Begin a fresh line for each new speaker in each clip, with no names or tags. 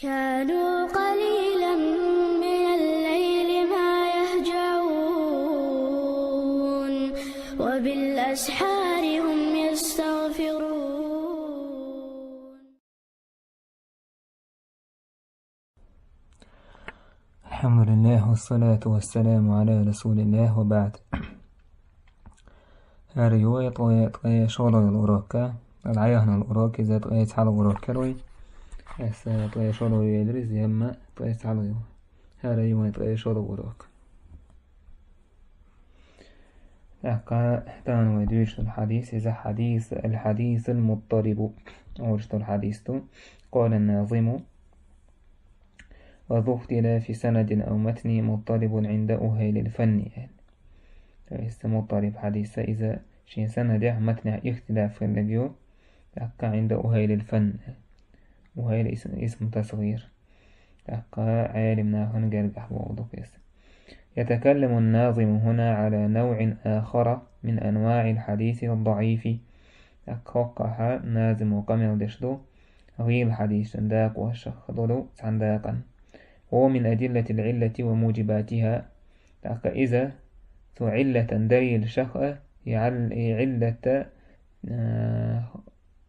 كانوا قليلا من الليل ما يهجعون وبالأسحار هم يستغفرون.
الحمد لله والصلاة والسلام على رسول الله وبعد. رواية طوية شغل الأوراكا العيهنا الأوراكا إذا طوية حال الأوراكا روي طوية شغل يدرس يما طوية حال رواية طوية شغل الأوراكا أحكا تانو يدوش الحديث إذا الحديث المضطرب أوجد الحديث. قال الناظم: وذو اختلاف سند أو متن مضطرب عند أهيل الفن. مضطرب حديث إذا شين سند متن اختلاف في اللقيو أحكا عند أهيل الفن. أهيل اسم تصغير أحكا عالمنا هنقرق بوضوك. يتكلم الناظم هنا على نوع آخر من أنواع الحديث الضعيف. أكوقها نازم وقمع دشدو غير الحديث داق والشخ دولو سنداقا، هو من أدلة العلة وموجباتها. إذا علة دليل شخ علة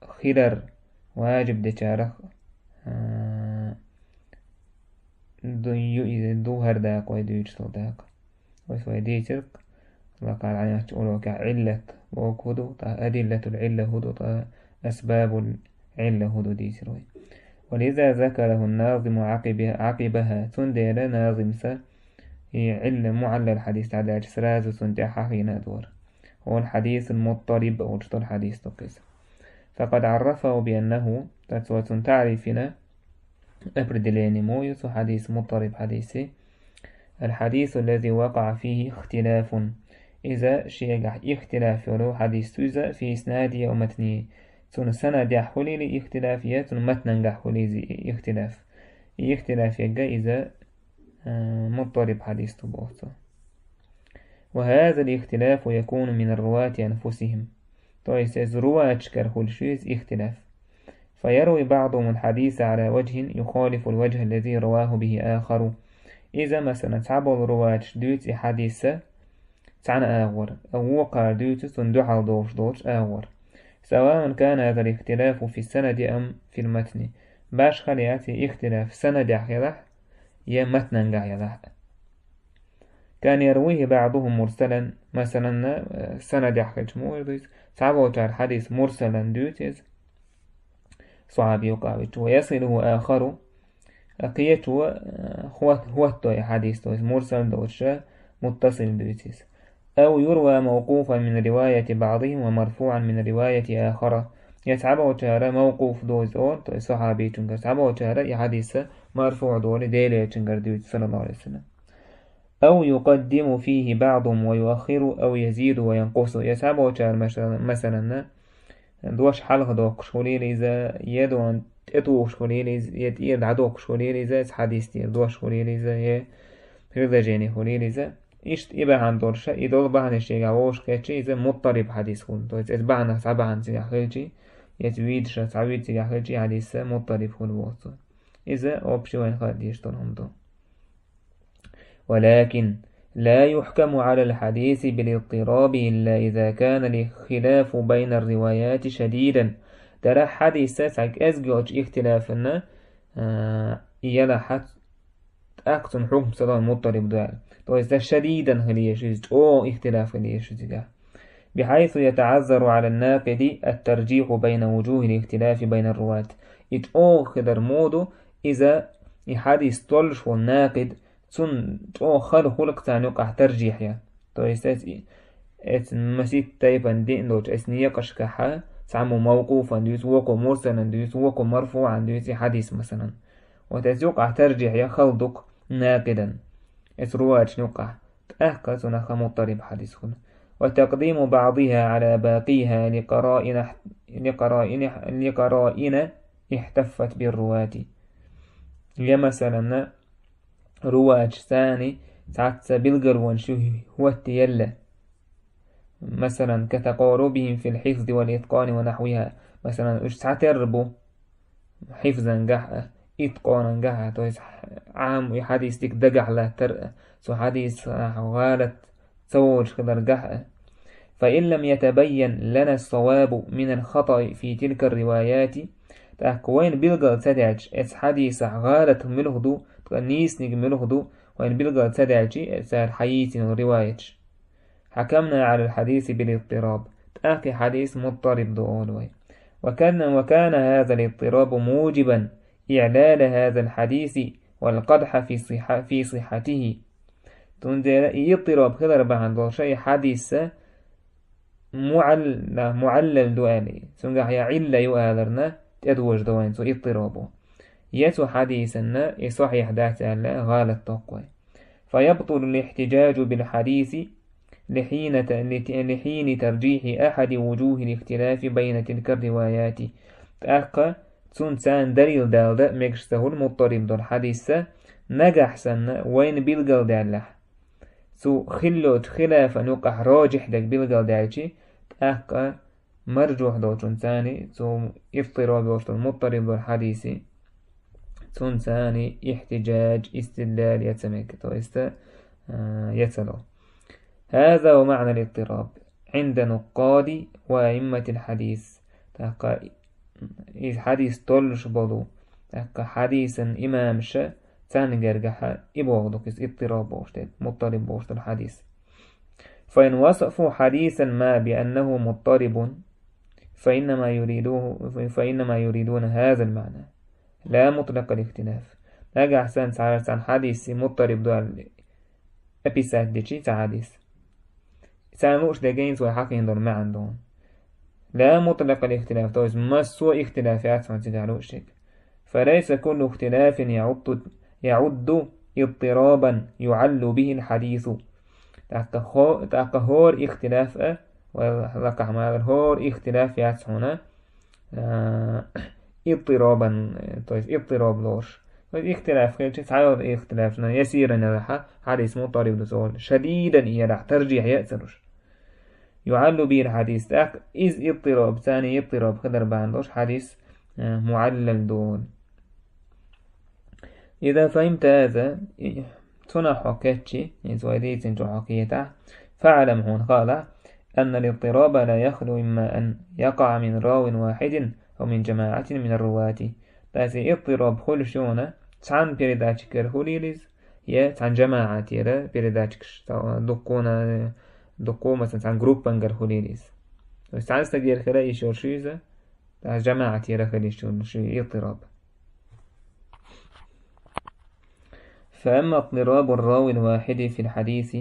خلر واجب دشارخ دو هر داق ويدو يجسل داق ويدي ترك وقال عنها تقولوا كعلة وكودو أدلة العلة هدو أسباب العلة هدو دي سروي. ولذا ذكره الناظم عقبها تندير ناظم هي علة معلى الحديث على أجسراز سنتحا حين دور هو الحديث المضطرب أو الحديث تقيس. فقد عرفه بأنه تتوى تعرفنا أبرد لين مويس حديث مضطرب حديثي الحديث الذي وقع فيه اختلاف. إذا شيء اختلاف ولو حديث إذا في إسنادي أو متني تون سند يحولي لاختلافية تون متن يحولي اختلاف يجا إذا مضطرب حديث تبوث. وهذا الاختلاف يكون من الرواة أنفسهم. طيب رواة كرهول شيز اختلاف فيروي بعضهم الحديث على وجه يخالف الوجه الذي رواه به آخر. إذا مثلا تعبوا الرواة دوت حديثة تعن آغور أو وقع دوت تندحل دوش آغور، سواء كان هذا الاختلاف في السند أم في المتن. باش خلياتي اختلاف سند يحيلح يا متن يحيلح. كان يرويه بعضهم مرسلا مثلا سند يحيلش مورديس تعبوا الحديث مرسلا دوت صعب يقابل ويصله آخر أقيته هو حديث مرسل دوشة متصل دوتيس، أو يروى موقوفا من رواية بعضهم ومرفوعا من رواية آخر. يتعبه تارى موقوف دوز أو صحابي تنكر تعبه تارى حديث مرفوع دول ديلي تنكر دوت صلى الله عليه وسلم. أو يقدم فيه بعضهم ويؤخر أو يزيد وينقص. يتعبه تارى مثلا دوش حلقة دوك شوليل إذا يدوان تأتو شوليل إذا يدعدوك شوليل إذا حديث تير دوش شوليل إذا يرضى جيني شوليل إذا إشت إباهان دورشة إدول باهن الشيء عوش كاتشي إذا مضطرب حديث خون تويت إتباهن سباهن تيجاخلشي يتويد شا تعويد تيجاخلشي حديث مضطرب خون بوصو إذا أوبشي وين خالد يشترهم دو. ولكن لا يحكم على الحديث بالاضطراب إلا إذا كان الخلاف بين الروايات شديدا. ترى حديث ساك أزجوج اختلافنا يلا حت أكتن حكم صلاة مضطرب دال طيب شديدا هل يشوز أو اختلاف هل يشوز بحيث يتعذر على الناقد الترجيح بين وجوه الاختلاف بين الرواة. أو خدر مودو إذا حديث طلش والناقد تون تو خلق تانوقع ترجيح يا طيب ات مسيت تايبا دين دوت اسنية قشكحة تعمو موقوفا ديوت وقو مرسلا ديوت وقو مرفوعا ديوت حديث مثلا وتتوقع ترجيح يا خلدك ناقدا ات رواج نقع تأهكا تنخ مضطرب حديث هنا. وتقديم بعضها على باقيها لقرائن احتفت بالرواة. يا مثلا رواج ثاني تعتس بالقرون شو هو التيلة مثلا كتقاربهم في الحفظ والإتقان ونحوها. مثلا تعتربوا حفظا قحة إتقانا جها تويس عام حديث ديك دقع لا ترأى سو حديث غالت توش خضر جها. فإن لم يتبين لنا الصواب من الخطأ في تلك الروايات وين بلغل تدعج اس حديث غالت ملغدو نيس نيج ملغدو وين بلغل تدعج سار حيث رواية حكمنا على الحديث بالاضطراب تأكي حديث مضطرب دولوي وكان هذا الاضطراب موجبا إعلال هذا الحديث والقدح في صحته تنزل اضطراب خضر بعد شيء حديث معلل دوالي سنجح يعل يؤالرنا تدوج دوين سو اضطرابه يسو حديثنا يصحيح ذات غالة تقوى فيبطل الاحتجاج بالحديث لحين ترجيح أحد وجوه الاختلاف بين تلك الروايات تأقى تنسان دليل دالدا مكشته المضطرب دو الحديث نجح سن وين بلغل دالح سو خلوت خلاف نقح راجح دك بلغل دالشي تأقى مرجوح دو تنساني سو اضطراب وشت المضطرب دو الحديث تنساني احتجاج استدلال يتسمك يتسلو. هذا ومعنى الاضطراب عند نقاد وأئمة الحديث تأقى حديث طلش بضو تأقى حديثا إمامش تانجرجح إبوغدوكس اضطراب بوشت مضطرب بوشت الحديث. فإن وصفوا حديثا ما بأنه مضطرب فإنما يريدون هذا المعنى لا مطلق الاختلاف. نجح سان عن حديث مضطرب دو الأبيسات ديشي حديث سانوش دقين سوى حقين دون ما عندهم لا مطلق الاختلاف توز ما سوى اختلافات سنتجعلوش فليس كل اختلاف يعد اضطرابا يعل به الحديث تأكهور اختلاف ولك عمال هور اختلاف ياتسونا اضطرابا توز اضطراب لوش اختلاف خير تعالوا اختلافنا يسيرا لها حديث مضطرب لسؤال شديدا يلح ترجيح يأثرش يعل به الحديث إذ اضطراب ثاني اضطراب خدر باندوش حديث معلل دون. إذا فهمت هذا تنا حكيتشي يزويديت انتو حكيته فاعلم هون قال أن الاضطراب لا يخلو إما أن يقع من راو واحد أو من جماعة من الرواة تاسي اضطراب خلشونا تعن بيرداتشكر خليليز يا تعن جماعة تيرا بيرداتشكش دقو مثلا تعن جروب بانجر خليليز تعن استدير خلائي شورشيزة تعن جماعة تيرا خليشون شي اضطراب. فأما اضطراب الراوي الواحد في الحديث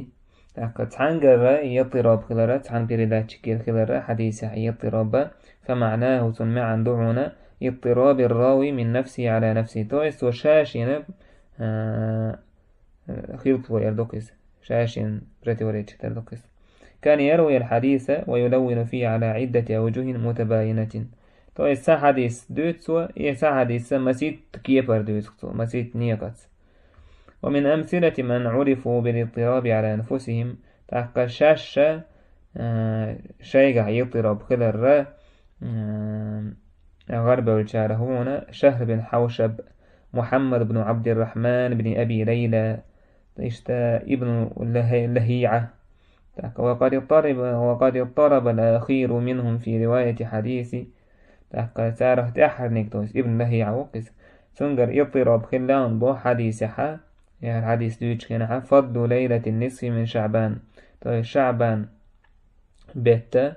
تعن جرى يضطراب خلرة تعن بيرداتشكر خلرة حديث يضطراب فمعناه سمع عن دعونا اضطراب الراوي من نفسه على نفسه تويس وشاشين خلط ويردوكس شاشين بريتوريتش تردوكس كان يروي الحديث ويلون فيه على عدة أوجه متباينة تويس سا حديث دوتسو سا حديث مسيت كيبر دوتسو مسيت نيقات. ومن أمثلة من عرفوا بالاضطراب على أنفسهم تحقى شاشة شيقع يضطراب خلر غرب والشارع هنا شهر بن حوشب محمد بن عبد الرحمن بن أبي ليلى ابن لهيعة وقد اضطرب الأخير منهم في رواية حديث ساره تأحر نكتوس ابن لهيعة وقس سنجر اضطراب خلان بو حديثها يعني الحديث دوش كان فضل ليلة النصف من شعبان شعبان بيتا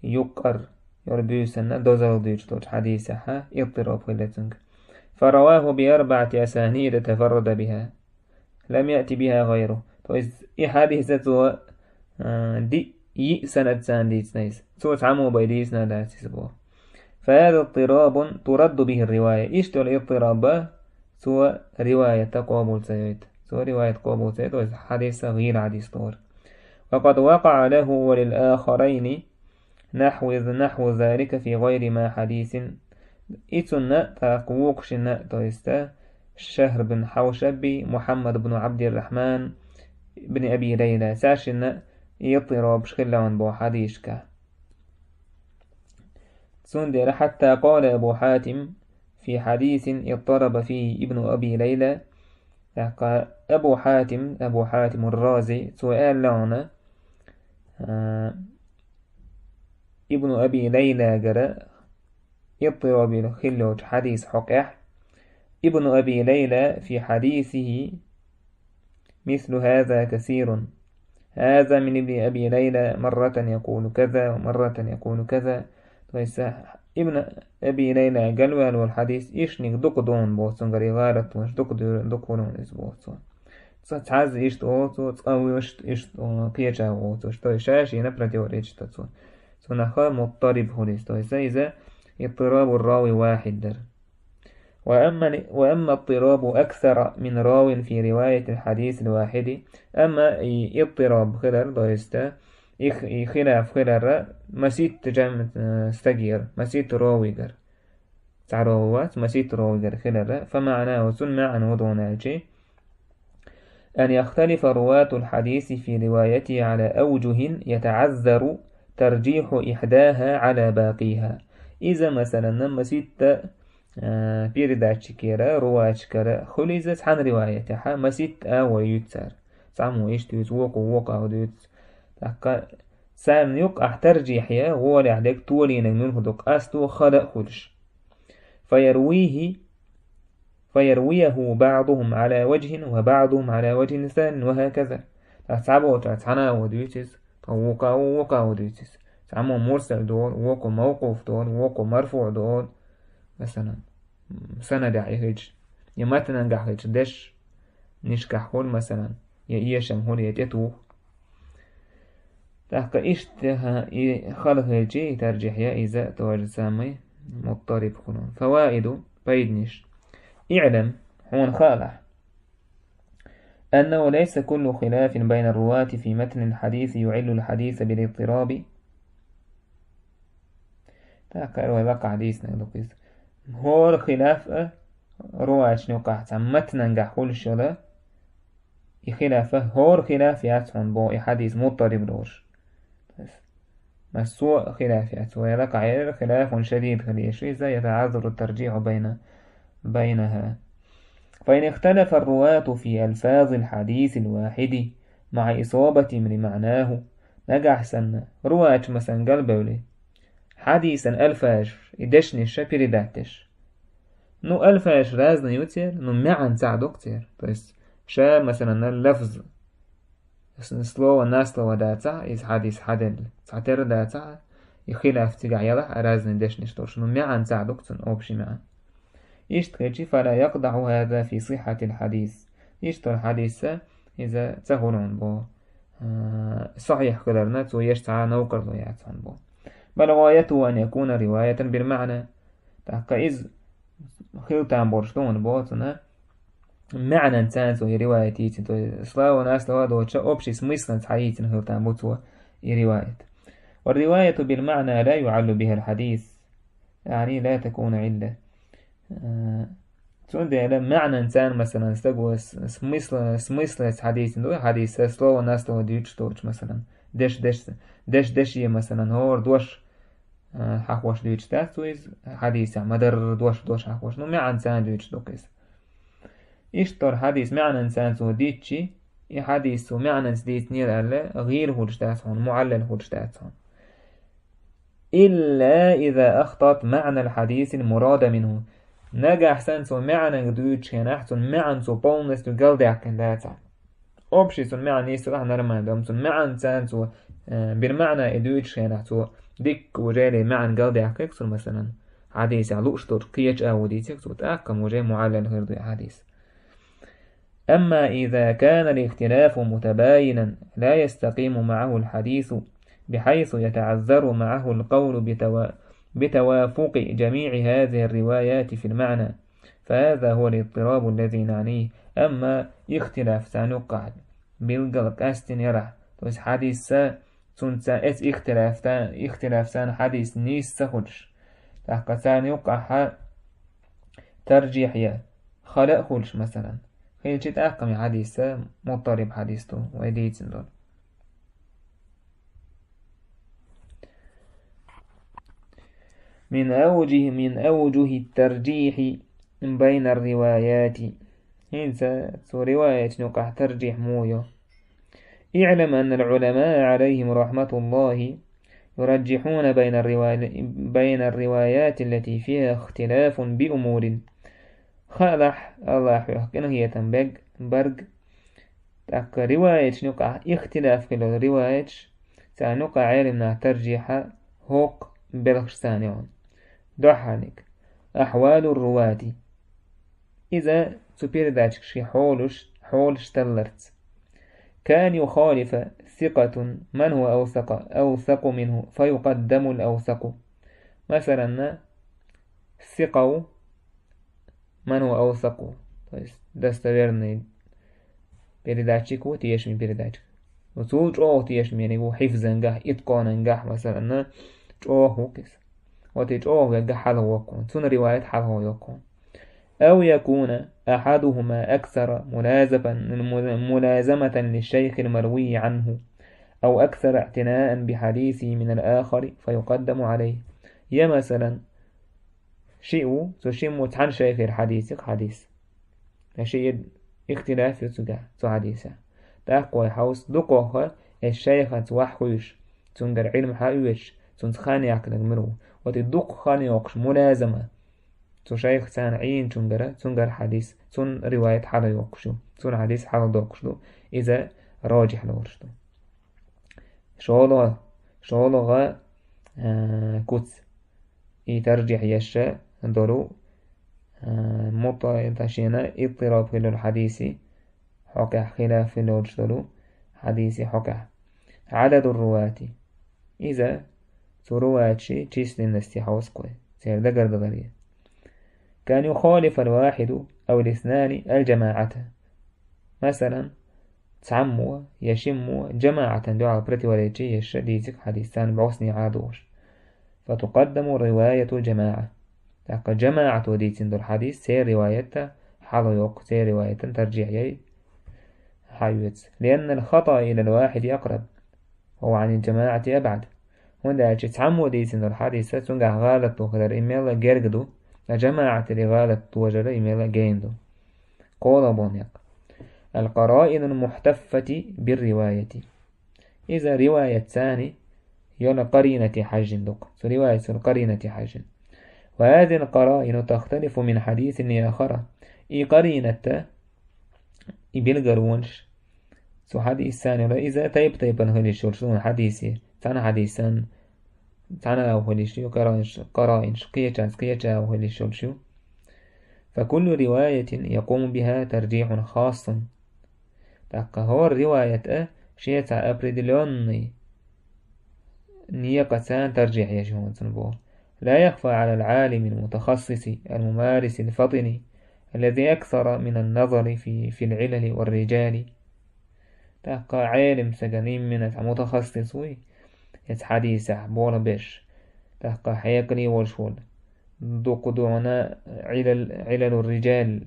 يقر يربيوسنا دوزل دوش توش حديثها اضطراب خلتنك فرواه بأربعة أسانيد تفرد بها لم يأتي بها غيره تويز حديثة دي سنة سانديس نيس توت عمو بيديسنا لا تسبوه. فهذا اضطراب ترد به الرواية إيش الاضطراب سوى رواية قابل سيد سوى رواية قابل سيد تويز حديث غير حديث طور وقد وقع له وللآخرين نحو ذلك في غير ما حديث إتنا تقوقشنا تويستا شهر بن حوشب محمد بن عبد الرحمن بن أبي ليلى ساشنا يضطراب شخلان بو حديثك سندر حتى قال أبو حاتم في حديث اضطرب فيه ابن أبي ليلى. أبو حاتم الرازي سؤال لنا ابن أبي ليلى جرى اضطراب الخلوج حديث حقح ابن أبي ليلى في حديثه مثل هذا كثير. هذا من ابن أبي ليلى مرة يقول كذا ومرة يقول كذا. ابن أبي ليلى قال والحديث إيشنك دقدون بوصن غري غارت وش دقدون إس بوصن تعز إيشت أوتو تقوي إيشت قيجا أوتو شتوي شاشي نبرة وريج تتصون سنخا مضطرب هوليس إذا اضطراب الراوي واحد در. وأما اضطراب أكثر من راو في رواية الحديث الواحد. أما اضطراب خلال دويستا خلاف خلال مسيت جمع استجير مسيت راويجر تعروات مسيت راويجر خلال فمعناه سمع وضوناجي أن يختلف رواة الحديث في روايته على أوجه يتعذر ترجيح إحداها على باقيها. إذا مثلا مسيت بيرداتش كيرا رواج كرا خليزت عن روايتها مسيت ويتسار سامو يشتويت وقع وديت سام يقع ترجيحيا هو لعدك تولين منه دق أستو خلق خلش فيرويه بعضهم على وجه وبعضهم على وجه ثاني وهكذا. تعبوا تعتنا وديتس وقع وديتس سامو مرسل دول وقو موقوف دول وقو مرفوع دول مثلا سند عيهج يماتنا نجحج دش نشكحول مثلا يأيشم هول يتيتو تحقا إشتها خلق هجي ترجح يا إذا تواجد سامي مضطرب خلون. فوائد بيدنش اعلم هون خالح أنه ليس كل خلاف بين الرواة في متن الحديث يعل الحديث بالاضطراب. تحقا وذاق حديثنا لقيس هو خلاف رواج نقاط متن نجحول شلا خلافه هو خلاف ياتون بو حديث مضطرب دوش مسوء خلافات ويقع خلاف شديد خليش إذا يتعذر الترجيح بينها. فإن اختلف الرواة في ألفاظ الحديث الواحد مع إصابة من معناه نجح سنة رواة مثلا قلبه حديثا ألفاج إدشن الشابير داتش نو ألفاج رازنا يوتير نو معن ساعدو كتير بس شا مثلا اللفظ سلو الناس لو داتا إذ حديث حدل تعتر داتا يخلاف تيجا يلا رازنا دشن شتوش نو معن ساعدو كتير أو بشي معن يشتكي فلا يقدع هذا في صحة الحديث. يشتر الحديث إذا تهونون بو صحيح قدرنا ويشتعى نوكر لياتون بو بل غايته أن يكون رواية بالمعنى. تحقا إذ خلطان بورشتون بوتنا معنى تانس وهي روايتي سلاو ناس لو دوتشا أوبشي سميسلن حييتن خلطان بوتوا رواية. والرواية بالمعنى لا يعل بها الحديث يعني لا تكون علة. تقول ده معنى إنسان مثلا استقوى سميسلس حديث دو حديث سلو ناس لو دوتش مثلا دش مثلا هور دوش حقوش دوتش تاستويز حديث مدر دوش حقوش نو معنى إنسان دوتش دوكيس إشتر حديث معنى إنسان سو ديتشي حديث سو معنى إنسديت نير ألا غير هوش تاتهون معلل هوش تاتهون إلا إذا أخطأت معنى الحديث المراد منه نجح سنسو معنى دوتش هنحتون معنى سو بونس تو قلدك داتا أوبشي سو معنى يسرح نرمان دم سو معنى سنسو بالمعنى دوتش هنحتو ديك وجالي معنى قلدك يكسر مثلا حديث علوشتر قيش أوديت يكسر تأكم وجاي معلل غير حديث. أما إذا كان الاختلاف متباينا لا يستقيم معه الحديث بحيث يتعذر معه القول بتوافق جميع هذه الروايات في المعنى فهذا هو الاضطراب الذي نعنيه. أما اختلاف سنقعد بالقلق أستن يرح توس حديث سنسا اس اختلاف سان حديث نيس سخلش تحقا سنقع ترجيح يا خلق خلش مثلا خيل شيء تأقم حديث مضطرب حديثه ويديتن دول. من أوجه الترجيح بين الروايات. إنسى رواية نقع ترجيح مويا. اعلم أن العلماء عليهم رحمة الله يرجحون بين الروايات التي فيها اختلاف بأمور خالح الله يحكينا هي تنبغ برق تاك رواية نقع اختلاف في الرواية سنقع علمنا ترجيح هوق بلغشتانيون دوحانك أحوال الرواة إذا سبير داتك شي حولش تلرت كان يخالف ثقة من هو أوثق منه فيقدم الأوثق. مثلا ثقة من هو أوثق دستورني بيرداتشيكو تيشمي بيرداتشيك وتوج تيشمي يعني هو حفظا جاه إتقانا جاه مثلا هو كيس وتيج جاه حاله وكون تون رواية حاله يكون أو يكون أحدهما أكثر ملازمة للشيخ المروي عنه أو أكثر اعتناء بحديثه من الآخر فيقدم عليه. يا مثلا شيء تشم عن شيخ الحديث حديث شيء اختلاف يتجاه حديثه تقوى حوس دقوه الشيخ توحوش تنجر علم حاوش تنخاني عقلك منه وتدق خاني وقش ملازمة شيخ تان عين تنجر حديث تن رواية حاله يوقشو تن حديث حاله دوقشو إذا راجح لورشتو شغلغا كوت يترجح يشا دولو مطاشينا اضطراب في الحديث حكا خلاف في الوجدلو حديث حكا عدد الرواة إذا ترواتشي تشيسلين نستيحوس قوي سير دقر دغرية كان يخالف الواحد أو الاثنان الجماعة مثلا تعموا يشموا جماعة دعا برتي وليتي يشديزك حديثان بعصني عادوش فتقدم رواية جماعة تاقى جماعة وديتين دول حديث سير رواية حاليوك سير رواية ترجيحي حيوت لأن الخطأ إلى الواحد أقرب وهو عن الجماعة أبعد وندعش تعموا ديتين دول حديثة تنقع غالط وخدر إيميلا جرقدو جماعة لغالط وجل إيميلا جيندو قول بونيق القرائن المحتفة بالرواية إذا رواية ثاني يونا قرينة حج دق رواية القرينة حج وهذه القرائن تختلف من حديث لآخر إي قرينة إبلغرونش سو حديث ثاني إذا طيب هليش شون حديثي تانا حديثان تانا أو هليش قرائن قيجا أو هليش شو فكل رواية يقوم بها ترجيح خاص تقهور رواية شيء أبردلوني نيقتان ترجيح يشون تنبوه لا يخفى على العالم المتخصص الممارس الفطن الذي أكثر من النظر في العلل والرجال تقى عالم سجنين من متخصص يتحديث بولا بيش تقى حيقلي والشول دقدونا علل الرجال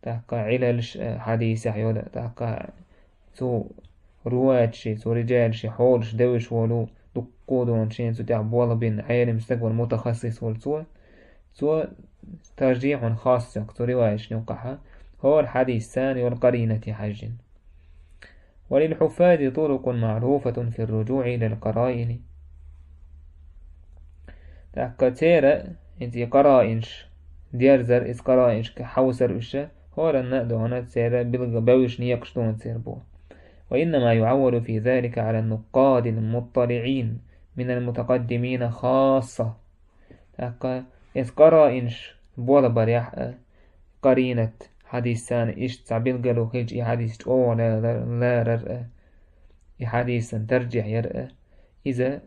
تقى علل حديث حيولا تقى سو رواتشي سو رجالشي حولش دوش ولو دقودون شين سو تعبولا بين عالم استقبل متخصص والسوى سوى ترجيح خاص سو روايش نوقعها هو الحديث الثاني والقرينة حج. وللحفاظ طرق معروفة في الرجوع إلى القرائن تأكتير انتي قرائنش ديارزر إس قرائنش كحوسر إشا هو لنا دونا تسير بوش نيقش دون تسير بو وإنما يعول في ذلك على النقاد المطلعين من المتقدمين خاصة تأكا إس قرائنش بولا بريح قرينة حديثان إيش تعبيل قالوا خيج إي حديث لا ررأ إي حديثا ترجح يرأى إذا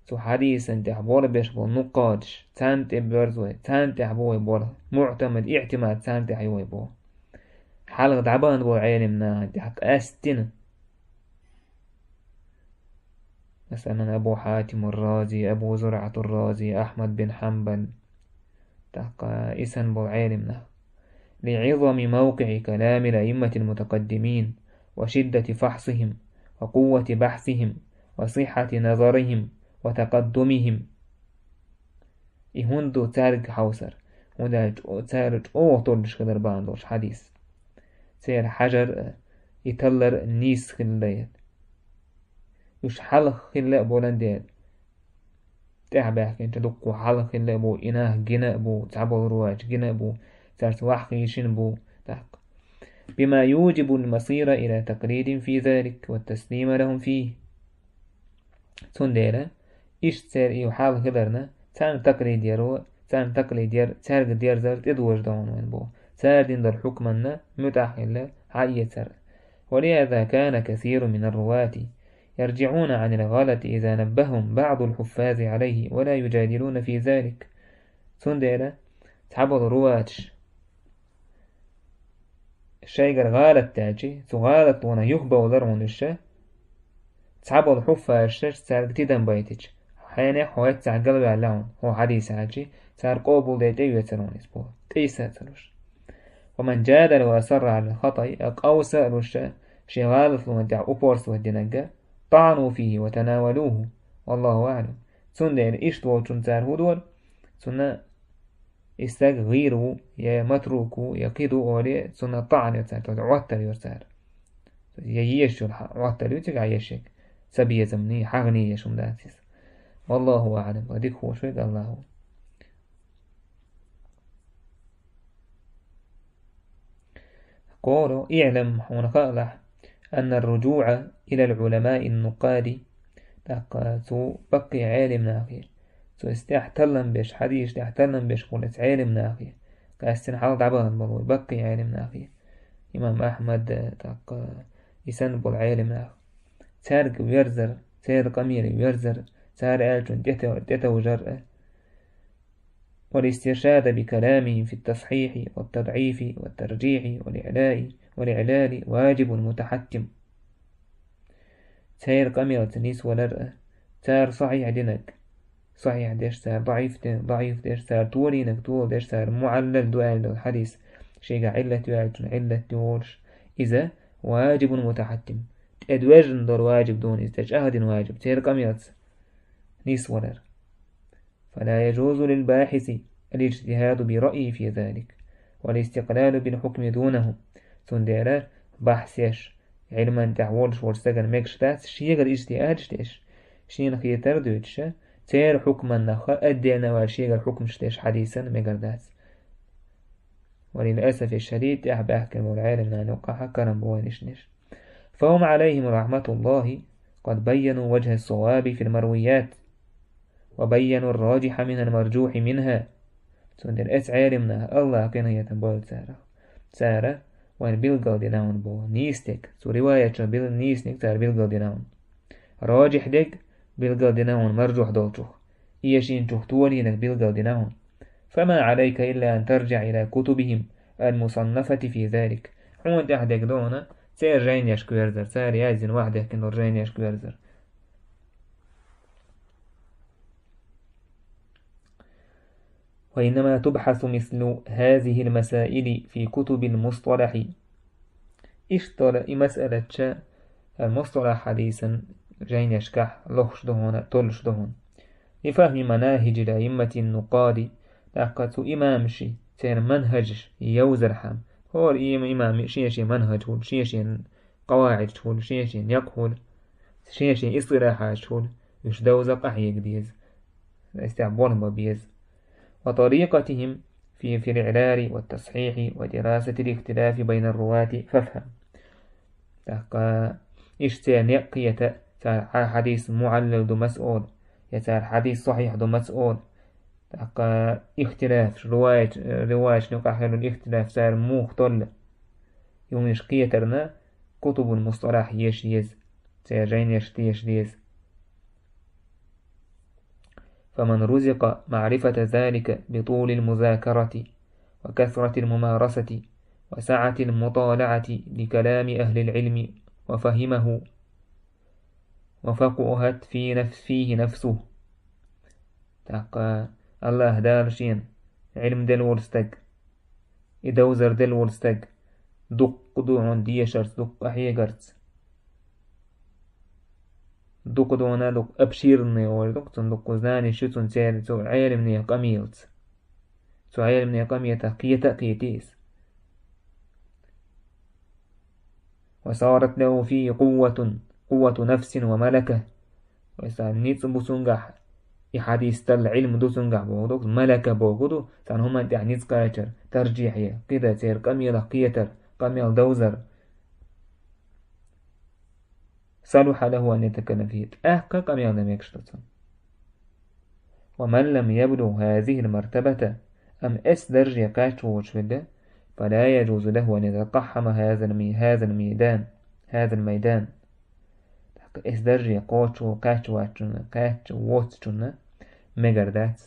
سو حديثا تحبولا بيش بول نقادش تانت إبرزوي تانت تحبوي بولا معتمد اعتماد تانت حيوي بول حلقة دعبان بول عالمنا تحق أستن مثلا أبو حاتم الرازي أبو زرعة الرازي أحمد بن حنبل تحق إسن بول عالمنا لعظم موقع كلام الأئمة المتقدمين وشدة فحصهم وقوة بحثهم وصحة نظرهم وتقدمهم هندو تارج حوسر هندا تارج طولش كدر باندوش حديث سير حجر يتلر نيس خليت يش حلق خلا بولنديات تعبك انت دقو حلق خلا بو إناه جنا بو تعبو رواج جنا بو سارت وحقيشين بو تحق بما يوجب المصير إلى تقليد في ذلك والتسليم لهم فيه تنديرا إيش تسير إيو حال خدرنا تان تقليد يرو تان تقليد ير تارق دير زرت إدوش دون وين بو تار دين در حكمنا متأخلة حقية سر ولهذا كان كثير من الرواة يرجعون عن الغلط إذا نبههم بعض الحفاظ عليه ولا يجادلون في ذلك تنديرا تحبض رواتش الشيء غالط تاجي تغالط وانا يخبى ودرون الشيء تعبض حفا الشيء تسارق تيدن بيتج حيني حويت تعقل بعلاون هو حديث عاجي تار قوبل ديتي يترون اسبوع تيسا تلوش ومن جادل وأصر على الخطأ أو سألوا الشيء شي غالط ومدع أبورس ودنقا طعنوا فيه وتناولوه والله أعلم سندين إيش دوتون تار هدول سنة استغيروا يا متروكوا يقيدوا أولي سنة طعن يتسار عوتر يرسار ييشو عوتر يتقع يشك سبية زمني حغني يشم داتيس والله أعلم وديك هو شوي الله قولوا اعلم حون خالح أن الرجوع إلى العلماء النقاد تقاتو بقي عالم ناخي استحتلن بيش حديث استحتلن بيش قولت عالم ناخي كاستن حال عبان بلوي بقي عالم ناخي إمام أحمد تق يسنبل عالم ناخي تارق ويرزر تارق أمير ويرزر تار آلجن تتو جرأة والاسترشاد بكلامه في التصحيح والتضعيف والترجيح والإعلال واجب متحتم تار قميرة نيس ولرأة تار صحيح دينك صحيح ديش تار ضعيف ديش تار تولينك طول ديش تار معلل دعال الحديث شيء علة يعجن علة يورش إذا واجب متحتم أدواجن دور واجب دون استجاهد واجب تار قميرة نيس ولر فلا يجوز للباحث الاجتهاد برأيه في ذلك والاستقلال بالحكم دونه تندير بحثيش علما تعولش ورستقن مكشتات شيغ الاجتهاد شتيش شين خيتر دوتش تير حكما نخا أدينا وشيغ الحكم شتيش حديثا مقردات وللأسف الشديد أحكم العالم لا نوقع كرم بوانشنش فهم عليهم رحمة الله قد بينوا وجه الصواب في المرويات وبينوا الراجح من المرجوح منها تندر عالمنا الله كنا يتنبول سارة وان بيلقل ديناون بو نيستك سو رواية بيل نيستك تار بيلقل ديناون راجح ديك بيلقل ديناون مرجوح دولتوخ إيشين تختولينك بيلقل ديناون فما عليك إلا أن ترجع إلى كتبهم المصنفة في ذلك حون تحدك دونا سير جين يشكويرزر سار يازن وحده كنور جين يشكويرزر وإنما تبحث مثل هذه المسائل في كتب المصطلح اشترى مسألة شاء المصطلح حديثا جين يشكح لخش دهون تلش دهون لفهم مناهج الأئمة النقاد لقد إمامشي تين منهج يوزر حام هو إمام شيء منهج هو شيء قواعد هو شيء يقول شيء إصطلاحات هو يش دوزق أحيق ديز استعبولهم بيز وطريقتهم في الإعلال والتصحيح ودراسة الاختلاف بين الرواة فافهم تحقى إشتان يقية حديث معلل دو مسؤول يتار حديث صحيح دو مسؤول تحقى اختلاف رواية نقاحل الاختلاف سار مختل يوم يشقية ترنا كتب المصطلح يشيز سيرجين يشتيز فمن رزق معرفة ذلك بطول المذاكرة وكثرة الممارسة وسعة المطالعة لكلام أهل العلم وفهمه وفقهت فيه نفسه تحقى الله دارشين علم دل ورستق إدوزر دل ورستق دق دعون ديشرت دق أحيقرت دوك دونا دوك أبشيرني وردوك تندوك زاني شتون تير تو عالمني قميلت تو عالمني قميتا قيتا قيتيس وصارت له فيه قوة نفس وملكة ويسا نيت بسنجح يحديث تل علم دو سنجح بوغدوك ملكة بوغدو سان هما تعنيت قاتر ترجيحية كده تير قميلة قيتر قميل دوزر صلح له أن يتكلم فيه أحقا قميل لم يكشتتون ومن لم يبلغ هذه المرتبة أم أس درجة قاتل فلا يجوز له أن يتقحم هذا الميدان إس درجة قاتل واتشون مجردات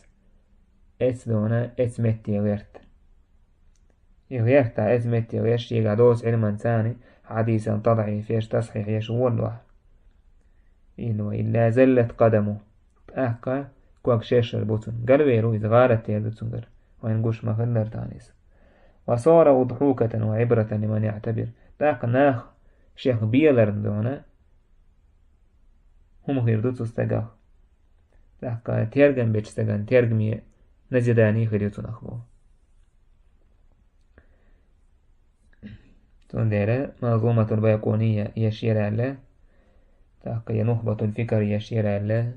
إس دونا إس متي يغيرت إس متي ويش يقعدوس علما ثاني حديثا تضعي فيش تصحيح يشوون له إلا زلت قدمه أحقا كواك شيش البوتن قالوا يروي زغارت يردتون وينقوش ما خلر تانيس وصار أضحوكة وعبرة لمن يعتبر تاق ناخ شيخ بيلر دونا هم خيردوت استقاخ تاق تيرغن بيش استقان تيرغمي نجداني خيردوتون أخبو تندير منظومة البيقونية يشير على تاق نخبة الفكر يشير على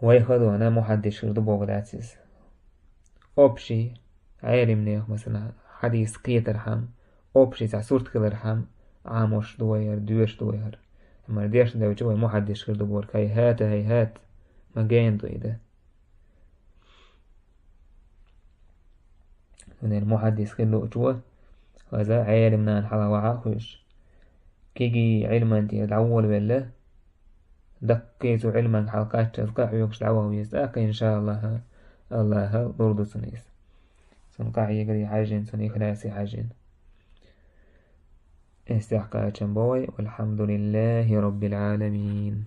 ويخذوا أنا محدش خيردو بوغداتيس أبشي عالم نيخ مثلا حديث قيت رحم أبشي تاع صورت كل رحم عاموش دوير دويش دوير أما رديش داو جوي محدش خيردو بورك هيهات ما جاين دو إيده من المحدث خيردو جوه هذا عالمنا الحلا وعاخوش كيجي علما انتي الأول بالله دقيتو علما حلقات تلقاح يوكش دعوه ويزداك إن شاء الله برضو سنيس سنقاح يقري حاجين سني خلاسي حاجين استحقاق بوي والحمد لله رب العالمين.